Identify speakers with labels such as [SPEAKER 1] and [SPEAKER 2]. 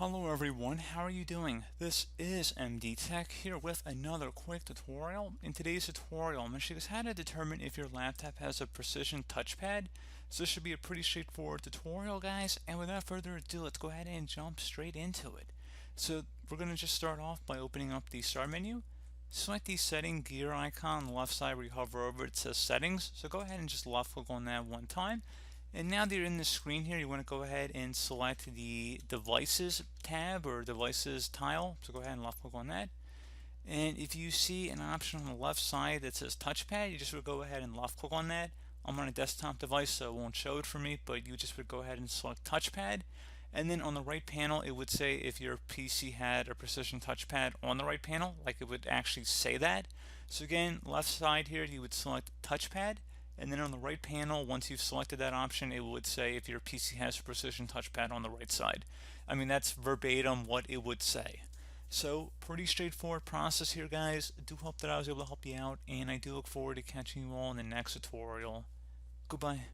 [SPEAKER 1] Hello everyone, how are you doing? This is MD Tech here with another quick tutorial. In today's tutorial, I'm going to show you guys how to determine if your laptop has a precision touchpad. So this should be a pretty straightforward tutorial, guys, and without further ado, let's go ahead and jump straight into it. So we're going to just start off by opening up the start menu. Select the setting gear icon on the left side where you hover over it says settings. So go ahead and just left click on that one time. And now that you're in the screen here, you want to go ahead and select the devices tab or devices tile. So go ahead and left click on that. And if you see an option on the left side that says touchpad, you just would go ahead and left click on that. I'm on a desktop device, so it won't show it for me, but you just would go ahead and select touchpad. And then on the right panel, it would say if your PC had a precision touchpad on the right panel, like it would actually say that. So again, left side here, you would select touchpad. And then on the right panel, once you've selected that option, it would say if your PC has a precision touchpad on the right side. I mean, that's verbatim what it would say. So pretty straightforward process here, guys. I do hope that I was able to help you out, and I do look forward to catching you all in the next tutorial. Goodbye.